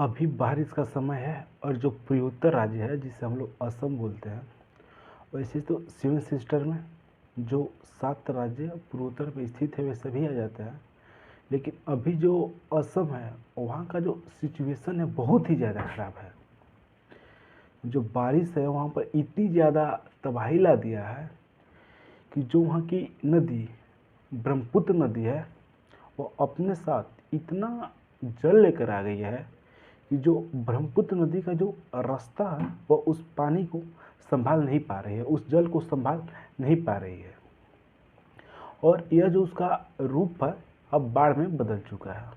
अभी बारिश का समय है और जो पूर्वोत्तर राज्य है जिसे हम लोग असम बोलते हैं। वैसे तो 7 सिस्टर में जो 7 राज्य पूर्वोत्तर में स्थित है वे सभी आ जाते हैं। लेकिन अभी जो असम है वहाँ का जो सिचुएशन है बहुत ही ज़्यादा ख़राब है। जो बारिश है वहाँ पर इतनी ज़्यादा तबाही ला दिया है कि जो वहाँ की नदी ब्रह्मपुत्र नदी है वो अपने साथ इतना जल लेकर आ गई है कि जो ब्रह्मपुत्र नदी का जो रास्ता है वह उस पानी को संभाल नहीं पा रही है, उस जल को संभाल नहीं पा रही है। और यह जो उसका रूप है अब बाढ़ में बदल चुका है।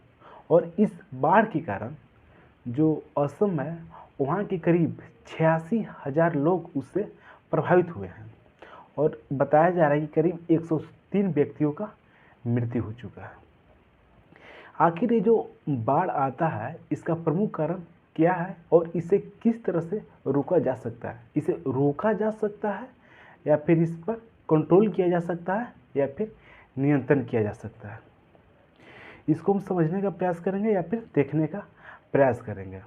और इस बाढ़ के कारण जो असम है वहाँ के करीब 86,000 लोग उससे प्रभावित हुए हैं। और बताया जा रहा है कि करीब 103 व्यक्तियों का मृत्यु हो चुका है। आखिर ये जो बाढ़ आता है इसका प्रमुख कारण क्या है और इसे किस तरह से रोका जा सकता है? इसे रोका जा सकता है या फिर इस पर कंट्रोल किया जा सकता है या फिर नियंत्रण किया जा सकता है? इसको हम समझने का प्रयास करेंगे या फिर देखने का प्रयास करेंगे।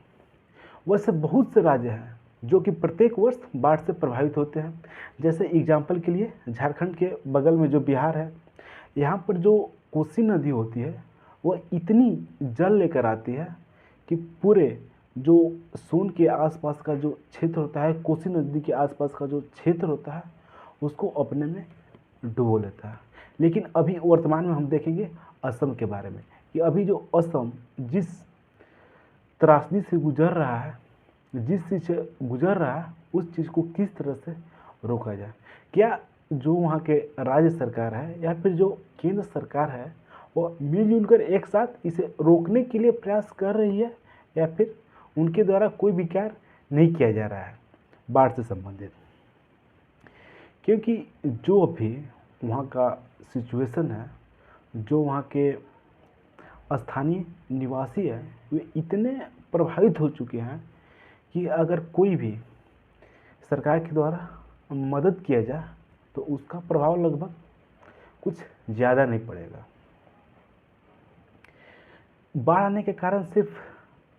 वैसे बहुत से राज्य हैं जो कि प्रत्येक वर्ष बाढ़ से प्रभावित होते हैं। जैसे एग्जाम्पल के लिए झारखंड के बगल में जो बिहार है, यहाँ पर जो कोसी नदी होती है वह इतनी जल लेकर आती है कि पूरे जो सोन के आसपास का जो क्षेत्र होता है, कोसी नदी के आसपास का जो क्षेत्र होता है उसको अपने में डुबो लेता है। लेकिन अभी वर्तमान में हम देखेंगे असम के बारे में कि अभी जो असम जिस त्रासदी से गुजर रहा है, जिस चीज़ से गुजर रहा है उस चीज़ को किस तरह से रोका जाए। क्या जो वहाँ के राज्य सरकार है या फिर जो केंद्र सरकार है वो मिलजुल कर एक साथ इसे रोकने के लिए प्रयास कर रही है या फिर उनके द्वारा कोई भी कार्य नहीं किया जा रहा है बाढ़ से संबंधित? क्योंकि जो अभी वहाँ का सिचुएशन है, जो वहाँ के स्थानीय निवासी है वे इतने प्रभावित हो चुके हैं कि अगर कोई भी सरकार के द्वारा मदद किया जाए तो उसका प्रभाव लगभग कुछ ज़्यादा नहीं पड़ेगा। बाढ़ आने के कारण सिर्फ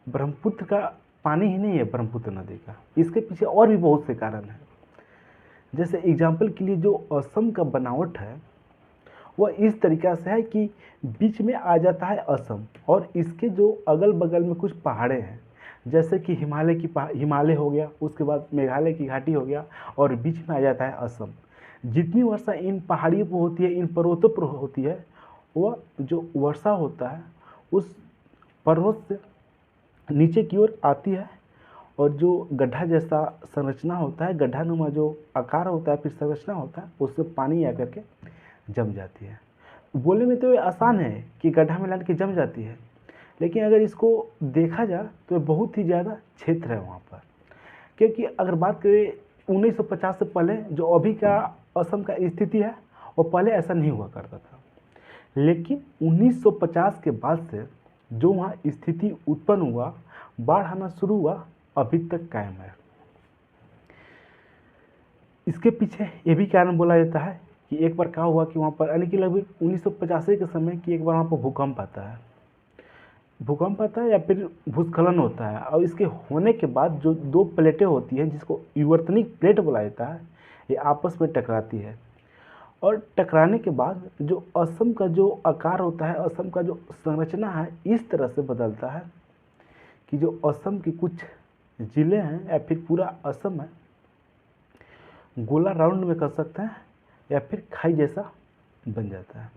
ब्रह्मपुत्र का पानी ही नहीं है, ब्रह्मपुत्र नदी का, इसके पीछे और भी बहुत से कारण हैं। जैसे एग्जाम्पल के लिए जो असम का बनावट है वह इस तरीक़ा से है कि बीच में आ जाता है असम और इसके जो अगल बगल में कुछ पहाड़े हैं, जैसे कि हिमालय हो गया, उसके बाद मेघालय की घाटी हो गया और बीच में आ जाता है असम। जितनी वर्षा इन पहाड़ियों पर होती है, इन पर्वतों पर होती है, वह जो वर्षा होता है उस पर्वत से नीचे की ओर आती है और जो गड्ढा जैसा संरचना होता है, गड्ढानुमा जो आकार होता है फिर संरचना होता है, उससे पानी आकर के जम जाती है। बोलने में तो ये आसान है कि गड्ढा में लाकर के जम जाती है, लेकिन अगर इसको देखा जाए तो ये बहुत ही ज़्यादा क्षेत्र है वहाँ पर। क्योंकि अगर बात करें 1950 से पहले जो अभी का असम का स्थिति है वो पहले ऐसा नहीं हुआ करता था, लेकिन 1950 के बाद से जो वहाँ स्थिति उत्पन्न हुआ, बाढ़ आना शुरू हुआ, अभी तक कायम है। इसके पीछे ये भी कारण बोला जाता है कि एक बार क्या हुआ कि वहाँ पर यानी कि लगभग 1985 के समय कि एक बार वहाँ पर भूकंप आता है या फिर भूस्खलन होता है और इसके होने के बाद जो दो प्लेटें होती हैं जिसको विवर्तनिक प्लेट बोला जाता है, ये आपस में टकराती है और टकराने के बाद जो असम का जो आकार होता है, असम का जो संरचना है इस तरह से बदलता है कि जो असम के कुछ ज़िले हैं या फिर पूरा असम है गोला राउंड में कर सकते हैं या फिर खाई जैसा बन जाता है।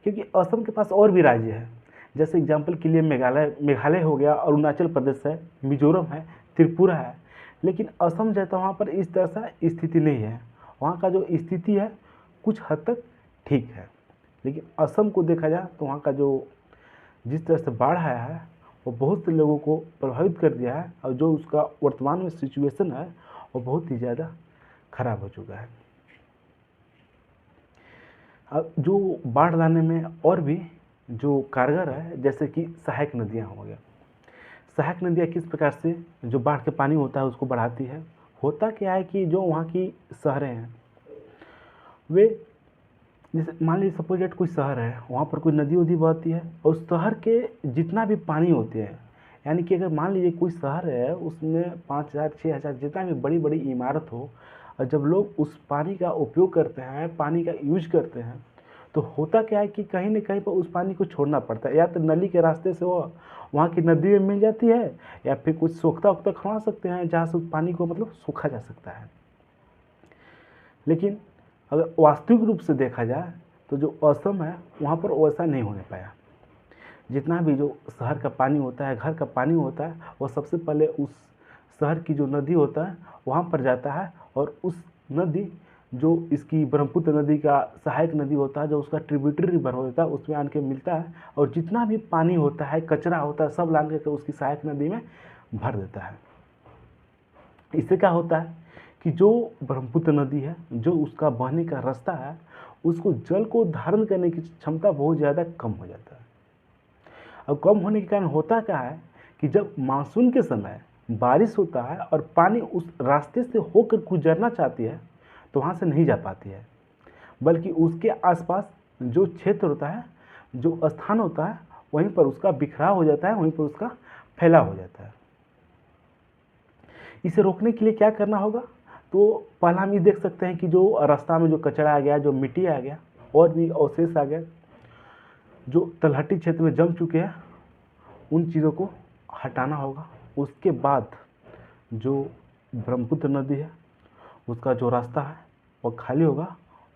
क्योंकि असम के पास और भी राज्य है, जैसे एग्जाम्पल के लिए मेघालय हो गया, अरुणाचल प्रदेश है, मिजोरम है, त्रिपुरा है, लेकिन असम जैसा वहाँ पर इस तरह से स्थिति नहीं है। वहाँ का जो स्थिति है कुछ हद तक ठीक है, लेकिन असम को देखा जाए तो वहाँ का जो जिस तरह से बाढ़ आया है वो बहुत से लोगों को प्रभावित कर दिया है और जो उसका वर्तमान में सिचुएशन है वो बहुत ही ज़्यादा खराब हो चुका है। अब जो बाढ़ लाने में और भी जो कारगर है, जैसे कि सहायक नदियाँ हो गया। सहायक नदियाँ किस प्रकार से जो बाढ़ के पानी होता है उसको बढ़ाती है। होता क्या है कि जो वहाँ की शहरें हैं वे, जैसे मान लीजिए सपोज कोई शहर है, वहाँ पर कोई नदी उदी बहती है और उस शहर के जितना भी पानी होते हैं यानी कि अगर मान लीजिए कोई शहर है, उसमें 5,000 6,000 जितना भी बड़ी बड़ी इमारत हो, और जब लोग उस पानी का उपयोग करते हैं, पानी का यूज करते हैं, तो होता क्या है कि कहीं न कहीं पर उस पानी को छोड़ना पड़ता है। या तो नली के रास्ते से वो वहाँ की नदी में मिल जाती है, या फिर कुछ सोख्ता-वोख्ता खनवा सकते हैं, जहाँ से उस पानी को मतलब सोखा जा सकता है। लेकिन अगर वास्तविक रूप से देखा जाए, तो जो असम है, वहाँ पर वैसा नहीं होने पाया। जितना भी जो शहर का पानी होता है, घर का पानी होता है, वो सबसे पहले उस शहर की जो नदी होता है, वहाँ पर जाता है, और उस नदी जो इसकी ब्रह्मपुत्र नदी का सहायक नदी होता है, जो उसका ट्रिब्यूटरी रिवर होता है, उसमें आन के मिलता है, और जितना भी पानी होता है, कचरा होता है, सब लान के उसकी सहायक नदी में भर देता है। इससे क्या होता है कि जो ब्रह्मपुत्र नदी है, जो उसका बहने का रास्ता है, उसको जल को धारण करने की क्षमता बहुत ज़्यादा कम हो जाता है। अब कम होने के कारण होता क्या है कि जब मानसून के समय बारिश होता है और पानी उस रास्ते से होकर गुजरना चाहती है, तो वहाँ से नहीं जा पाती है, बल्कि उसके आसपास जो क्षेत्र होता है, जो स्थान होता है, वहीं पर उसका बिखराव हो जाता है, वहीं पर उसका फैलाव हो जाता है। इसे रोकने के लिए क्या करना होगा? तो पहला हम ये देख सकते हैं कि जो रास्ता में जो कचरा आ गया, जो मिट्टी आ गया, और भी अवशेष आ गए, जो तलहटी क्षेत्र में जम चुके हैं, उन चीज़ों को हटाना होगा। उसके बाद जो ब्रह्मपुत्र नदी है, उसका जो रास्ता है वो खाली होगा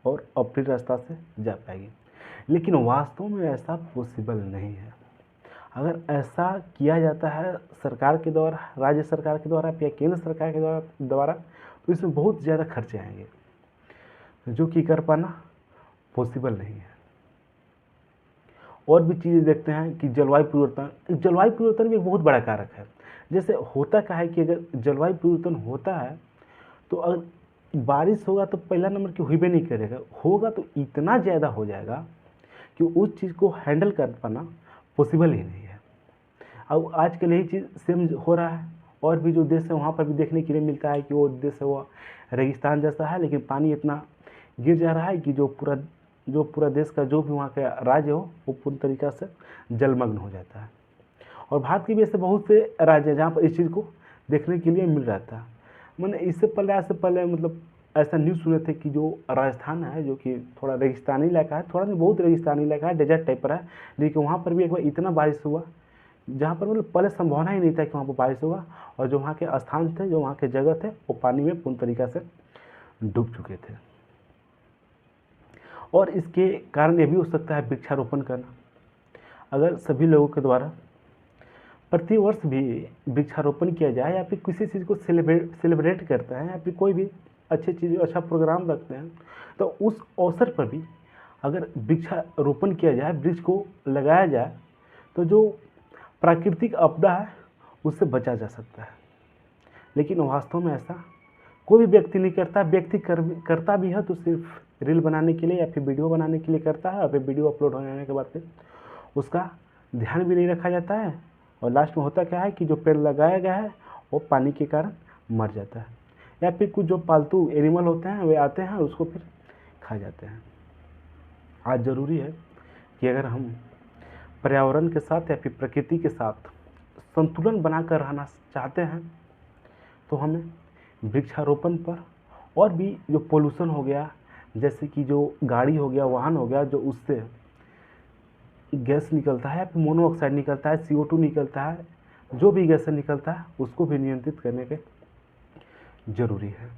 और अपने रास्ता से जा पाएगी। लेकिन वास्तव में ऐसा पॉसिबल नहीं है। अगर ऐसा किया जाता है सरकार के द्वारा, राज्य सरकार के द्वारा या केंद्र सरकार के द्वारा, तो इसमें बहुत ज़्यादा खर्चे आएंगे, जो कि कर पाना पॉसिबल नहीं है। और भी चीज़ें देखते हैं कि जलवायु परिवर्तन भी एक बहुत बड़ा कारक है। जैसे होता क्या है कि अगर जलवायु परिवर्तन होता है, तो अगर बारिश होगा तो पहला नंबर कि हुई भी नहीं करेगा, होगा तो इतना ज़्यादा हो जाएगा कि उस चीज़ को हैंडल कर पाना पॉसिबल ही नहीं है। अब आजकल यही चीज़ सेम हो रहा है, और भी जो देश है वहाँ पर भी देखने के लिए मिलता है कि वो देश है वो रेगिस्तान जैसा है, लेकिन पानी इतना गिर जा रहा है कि जो पूरा देश का जो भी वहाँ का राज्य हो, वो पूरी तरीक़ा से जलमग्न हो जाता है। और भारत के भी ऐसे बहुत से राज्य हैं जहाँ पर इस चीज़ को देखने के लिए मिल रहा था। मैंने इससे पहले, आज से पहले मतलब ऐसा न्यूज़ सुने थे कि जो राजस्थान है, जो कि थोड़ा रेगिस्तानी इलाका है, थोड़ा नहीं बहुत रेगिस्तानी इलाका है, डेजर्ट टाइप पर है, लेकिन वहाँ पर भी एक बार इतना बारिश हुआ, जहाँ पर मतलब पहले संभावना ही नहीं था कि वहाँ पर बारिश होगा, और जो वहाँ के स्थान थे, जो वहाँ के जगह थे, वो पानी में पूर्ण तरीक़ा से डूब चुके थे। और इसके कारण ये भी हो सकता है वृक्षारोपण करना। अगर सभी लोगों के द्वारा प्रति वर्ष भी वृक्षारोपण किया जाए, या फिर किसी चीज़ को सेलिब्रेट करते हैं, या फिर कोई भी अच्छी चीज़, अच्छा प्रोग्राम रखते हैं, तो उस अवसर पर भी अगर वृक्षारोपण किया जाए, वृक्ष को लगाया जाए, तो जो प्राकृतिक आपदा है उससे बचा जा सकता है। लेकिन वास्तव में ऐसा कोई भी व्यक्ति नहीं करता। व्यक्ति करता भी है तो सिर्फ रील बनाने के लिए या फिर वीडियो बनाने के लिए करता है, और फिर वीडियो अपलोड हो जाने के बाद फिर उसका ध्यान भी नहीं रखा जाता है, और लास्ट में होता क्या है कि जो पेड़ लगाया गया है वो पानी के कारण मर जाता है, या फिर कुछ जो पालतू एनिमल होते हैं वे आते हैं और उसको फिर खा जाते हैं। आज ज़रूरी है कि अगर हम पर्यावरण के साथ या फिर प्रकृति के साथ संतुलन बनाकर रहना चाहते हैं, तो हमें वृक्षारोपण पर, और भी जो पोल्यूशन हो गया, जैसे कि जो गाड़ी हो गया, वाहन हो गया, जो उससे गैस निकलता है, फिर मोनोऑक्साइड निकलता है, CO2 निकलता है, जो भी गैस निकलता है उसको भी नियंत्रित करने के जरूरी है।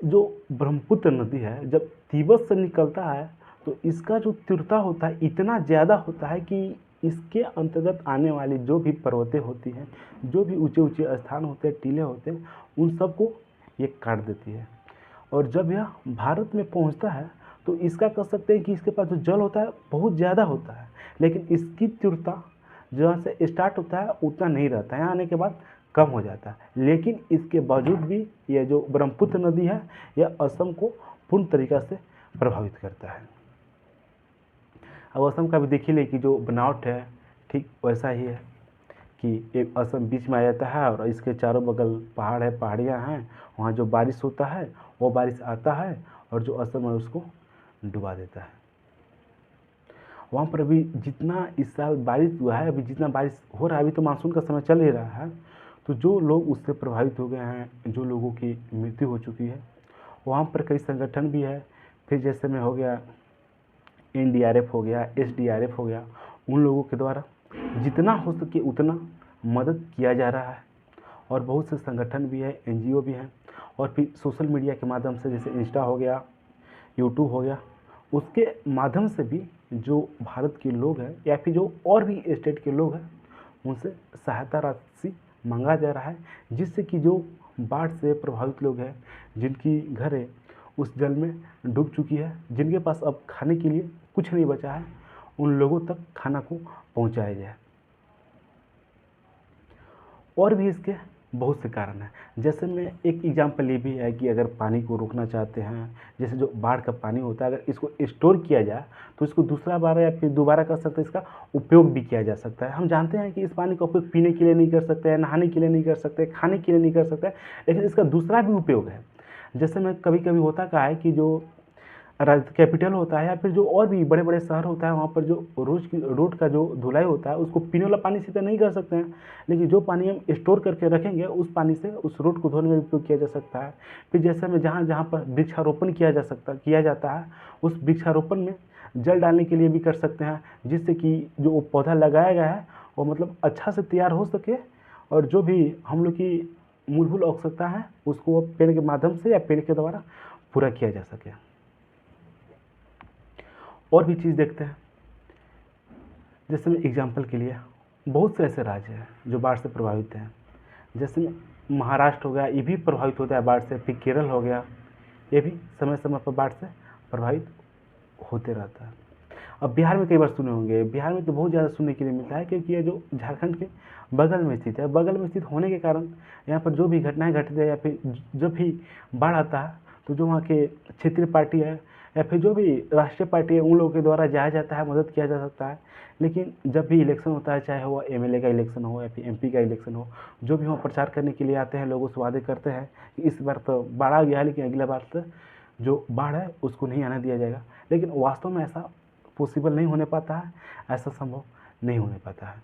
जो ब्रह्मपुत्र नदी है, जब तिब्बत से निकलता है, तो इसका जो तीव्रता होता है इतना ज़्यादा होता है कि इसके अंतर्गत आने वाली जो भी पर्वतें होती हैं, जो भी ऊंचे ऊंचे स्थान होते हैं, टीले होते हैं, उन सबको ये काट देती है। और जब यह भारत में पहुंचता है, तो इसका कह सकते हैं कि इसके पास जो जल होता है बहुत ज़्यादा होता है, लेकिन इसकी तीव्रता जहाँ से स्टार्ट होता है उतना नहीं रहता है, यहाँ आने के बाद कम हो जाता है। लेकिन इसके बावजूद भी यह जो ब्रह्मपुत्र नदी है, यह असम को पूर्ण तरीक़ा से प्रभावित करता है। अब असम का भी देख ही ले कि जो बनावट है ठीक वैसा ही है कि एक असम बीच में आ जाता है, और इसके चारों बगल पहाड़ है, पहाड़ियाँ हैं, वहाँ जो बारिश होता है वो बारिश आता है, और जो असम है उसको डुबा देता है। वहाँ पर अभी जितना इस साल बारिश हुआ है, अभी जितना बारिश हो रहा है, अभी तो मानसून का समय चल ही रहा है, तो जो लोग उससे प्रभावित हो गए हैं, जो लोगों की मृत्यु हो चुकी है, वहाँ पर कई संगठन भी है। फिर जैसे में हो गया एनडीआरएफ हो गया, एसडीआरएफ हो गया, उन लोगों के द्वारा जितना हो सके उतना मदद किया जा रहा है। और बहुत से संगठन भी है, एनजीओ भी हैं, और फिर सोशल मीडिया के माध्यम से जैसे इंस्टा हो गया, यूट्यूब हो गया, उसके माध्यम से भी जो भारत के लोग हैं या फिर जो और भी स्टेट के लोग हैं, उनसे सहायता राशि मांगा जा रहा है, जिससे कि जो बाढ़ से प्रभावित लोग हैं, जिनकी घरें उस जल में डूब चुकी है, जिनके पास अब खाने के लिए कुछ नहीं बचा है, उन लोगों तक खाना को पहुंचाया जाए। और भी इसके बहुत से कारण हैं। जैसे में एक एग्जाम्पल ये भी है कि अगर पानी को रोकना चाहते हैं, जैसे जो बाढ़ का पानी होता है, अगर इसको स्टोर किया जाए तो इसको दूसरा बार या फिर दोबारा कर सकते हैं, इसका उपयोग भी किया जा सकता है। हम जानते हैं कि इस पानी का उपयोग पीने के लिए नहीं कर सकते हैं, नहाने के लिए नहीं कर सकते, खाने के लिए नहीं कर सकते, लेकिन इसका दूसरा भी उपयोग है। जैसे में कभी कभी होता क्या है कि जो कैपिटल होता है या फिर जो और भी बड़े बड़े शहर होता है, वहाँ पर जो रोड का जो धुलाई होता है, उसको पीने वाला पानी से तो नहीं कर सकते हैं, लेकिन जो पानी हम स्टोर करके रखेंगे उस पानी से उस रोड को धोने में उपयोग किया जा सकता है। फिर जैसे में जहाँ जहाँ पर वृक्षारोपण किया जाता है, उस वृक्षारोपण में जल डालने के लिए भी कर सकते हैं, जिससे कि जो वो पौधा लगाया गया है वो मतलब अच्छा से तैयार हो सके, और जो भी हम लोग की मूलभूत आवश्यकता है उसको पेड़ के माध्यम से या पेड़ के द्वारा पूरा किया जा सके। और भी चीज़ देखते हैं, जैसे में एग्जाम्पल के लिए बहुत से ऐसे राज्य हैं जो बाढ़ से प्रभावित हैं। जैसे महाराष्ट्र हो गया, ये भी प्रभावित होता है बाढ़ से। फिर केरल हो गया, ये भी समय समय पर बाढ़ से प्रभावित होते रहता है। अब बिहार में कई बार सुने होंगे, बिहार में तो बहुत ज़्यादा सुनने के लिए मिलता है, क्योंकि ये जो झारखंड के बगल में स्थित है, बगल में स्थित होने के कारण यहाँ पर जो भी घटनाएं घटती है या फिर जब भी बाढ़ आता है, तो जो वहाँ के क्षेत्रीय पार्टी है या फिर जो भी राष्ट्रीय पार्टी है, उन लोगों के द्वारा जाया जाता है, मदद किया जा सकता है। लेकिन जब भी इलेक्शन होता है, चाहे वो एमएलए का इलेक्शन हो या फिर एमपी का इलेक्शन हो, जो भी वहाँ प्रचार करने के लिए आते हैं, लोगों से वादे करते हैं कि इस बार तो बाढ़ आ गया है, लेकिन अगला बार से जो बाढ़ है उसको नहीं आने दिया जाएगा। लेकिन वास्तव में ऐसा पॉसिबल नहीं होने पाता है, ऐसा संभव नहीं होने पाता है।